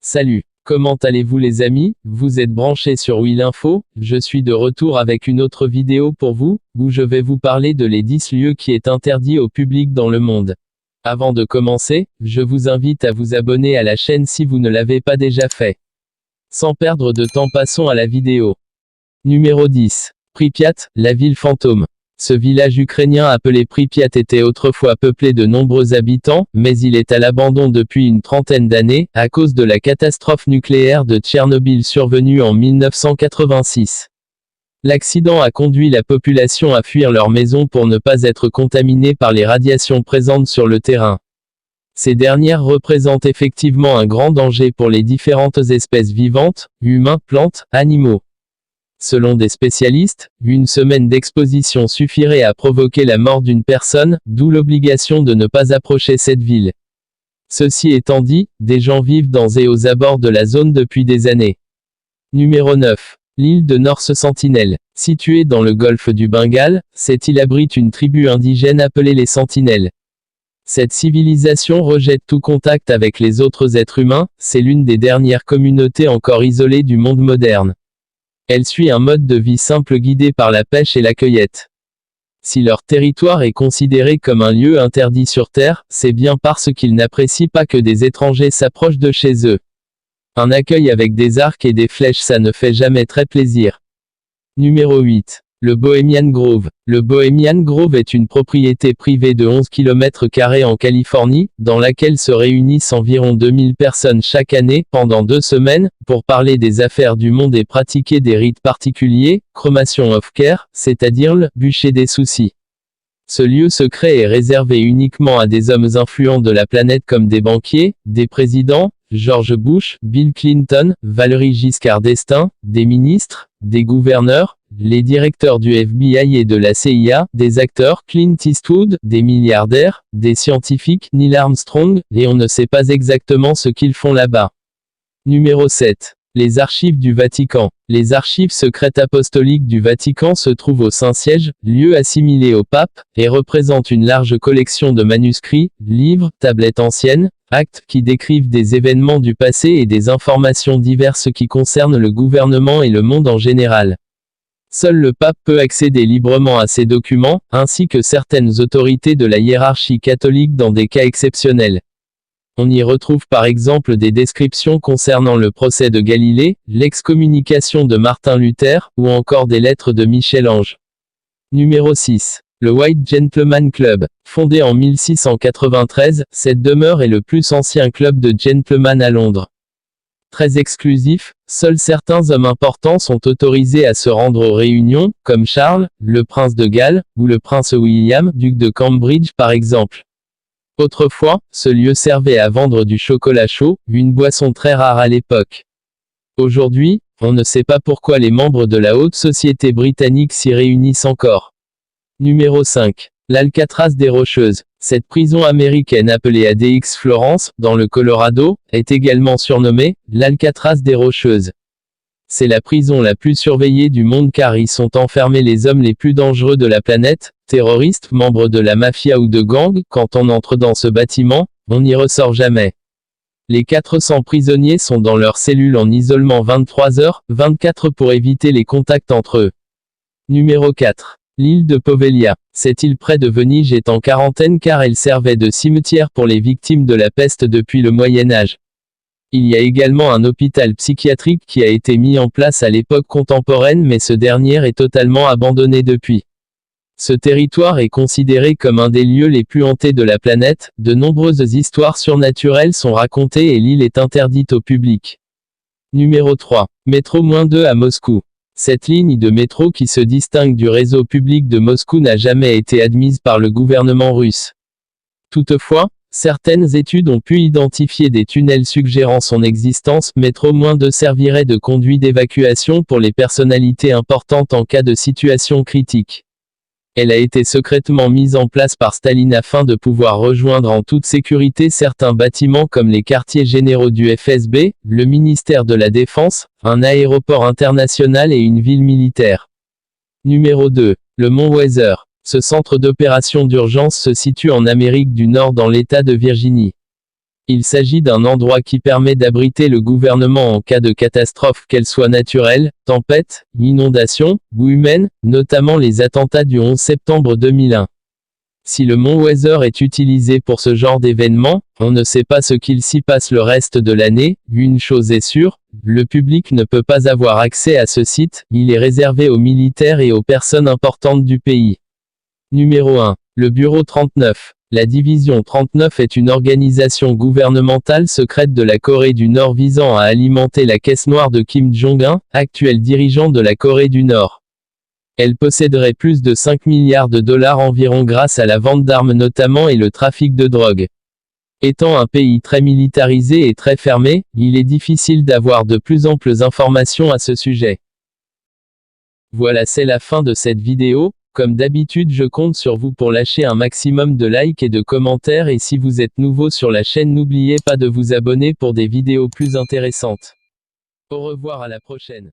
Salut, comment allez-vous les amis? Vous êtes branchés sur Will Info, je suis de retour avec une autre vidéo pour vous, où je vais vous parler de les 10 lieux qui est interdit au public dans le monde. Avant de commencer, je vous invite à vous abonner à la chaîne si vous ne l'avez pas déjà fait. Sans perdre de temps, passons à la vidéo. Numéro 10. Pripyat, la ville fantôme. Ce village ukrainien appelé Pripyat était autrefois peuplé de nombreux habitants, mais il est à l'abandon depuis une trentaine d'années, à cause de la catastrophe nucléaire de Tchernobyl survenue en 1986. L'accident a conduit la population à fuir leur maison pour ne pas être contaminée par les radiations présentes sur le terrain. Ces dernières représentent effectivement un grand danger pour les différentes espèces vivantes, humains, plantes, animaux. Selon des spécialistes, une semaine d'exposition suffirait à provoquer la mort d'une personne, d'où l'obligation de ne pas approcher cette ville. Ceci étant dit, des gens vivent dans et aux abords de la zone depuis des années. Numéro 9. L'île de North Sentinel. Située dans le golfe du Bengale, cette île abrite une tribu indigène appelée les Sentinelles. Cette civilisation rejette tout contact avec les autres êtres humains, c'est l'une des dernières communautés encore isolées du monde moderne. Elle suit un mode de vie simple guidé par la pêche et la cueillette. Si leur territoire est considéré comme un lieu interdit sur Terre, c'est bien parce qu'ils n'apprécient pas que des étrangers s'approchent de chez eux. Un accueil avec des arcs et des flèches, ça ne fait jamais très plaisir. Numéro 8. Le Bohemian Grove. Le Bohemian Grove est une propriété privée de 11 km² en Californie, dans laquelle se réunissent environ 2000 personnes chaque année, pendant 2 semaines, pour parler des affaires du monde et pratiquer des rites particuliers, cremation of care, c'est-à-dire le bûcher des soucis. Ce lieu secret est réservé uniquement à des hommes influents de la planète comme des banquiers, des présidents, George Bush, Bill Clinton, Valéry Giscard d'Estaing, des ministres, des gouverneurs, les directeurs du FBI et de la CIA, des acteurs, Clint Eastwood, des milliardaires, des scientifiques, Neil Armstrong, et on ne sait pas exactement ce qu'ils font là-bas. Numéro 7. Les archives du Vatican. Les archives secrètes apostoliques du Vatican se trouvent au Saint-Siège, lieu assimilé au pape, et représentent une large collection de manuscrits, livres, tablettes anciennes, actes qui décrivent des événements du passé et des informations diverses qui concernent le gouvernement et le monde en général. Seul le pape peut accéder librement à ces documents, ainsi que certaines autorités de la hiérarchie catholique dans des cas exceptionnels. On y retrouve par exemple des descriptions concernant le procès de Galilée, l'excommunication de Martin Luther, ou encore des lettres de Michel-Ange. Numéro 6. Le White Gentleman Club. Fondé en 1693, cette demeure est le plus ancien club de gentlemen à Londres. Très exclusif, seuls certains hommes importants sont autorisés à se rendre aux réunions, comme Charles, le prince de Galles, ou le prince William, duc de Cambridge par exemple. Autrefois, ce lieu servait à vendre du chocolat chaud, une boisson très rare à l'époque. Aujourd'hui, on ne sait pas pourquoi les membres de la haute société britannique s'y réunissent encore. Numéro 5. L'Alcatraz des Rocheuses. Cette prison américaine appelée ADX Florence, dans le Colorado, est également surnommée l'Alcatraz des Rocheuses. C'est la prison la plus surveillée du monde car y sont enfermés les hommes les plus dangereux de la planète, terroristes, membres de la mafia ou de gangs. Quand on entre dans ce bâtiment, on n'y ressort jamais. Les 400 prisonniers sont dans leur cellule en isolement 23h/24 pour éviter les contacts entre eux. Numéro 4. L'île de Poveglia. Cette île près de Venise est en quarantaine car elle servait de cimetière pour les victimes de la peste depuis le Moyen Âge. Il y a également un hôpital psychiatrique qui a été mis en place à l'époque contemporaine mais ce dernier est totalement abandonné depuis. Ce territoire est considéré comme un des lieux les plus hantés de la planète, de nombreuses histoires surnaturelles sont racontées et l'île est interdite au public. Numéro 3. Métro-2 à Moscou. Cette ligne de métro qui se distingue du réseau public de Moscou n'a jamais été admise par le gouvernement russe. Toutefois, certaines études ont pu identifier des tunnels suggérant son existence. Métro-2 servirait de conduit d'évacuation pour les personnalités importantes en cas de situation critique. Elle a été secrètement mise en place par Staline afin de pouvoir rejoindre en toute sécurité certains bâtiments comme les quartiers généraux du FSB, le ministère de la Défense, un aéroport international et une ville militaire. Numéro 2. Le mont Weather. Ce centre d'opération d'urgence se situe en Amérique du Nord dans l'État de Virginie. Il s'agit d'un endroit qui permet d'abriter le gouvernement en cas de catastrophe, qu'elle soit naturelle, tempête, inondation, ou humaine, notamment les attentats du 11 septembre 2001. Si le mont Weather est utilisé pour ce genre d'événement, on ne sait pas ce qu'il s'y passe le reste de l'année. Une chose est sûre, le public ne peut pas avoir accès à ce site, il est réservé aux militaires et aux personnes importantes du pays. Numéro 1. Le Bureau 39. La Division 39 est une organisation gouvernementale secrète de la Corée du Nord visant à alimenter la caisse noire de Kim Jong-un, actuel dirigeant de la Corée du Nord. Elle posséderait plus de 5 milliards de dollars environ grâce à la vente d'armes notamment et le trafic de drogue. Étant un pays très militarisé et très fermé, il est difficile d'avoir de plus amples informations à ce sujet. Voilà, c'est la fin de cette vidéo. Comme d'habitude, je compte sur vous pour lâcher un maximum de likes et de commentaires, et si vous êtes nouveau sur la chaîne, n'oubliez pas de vous abonner pour des vidéos plus intéressantes. Au revoir, à la prochaine.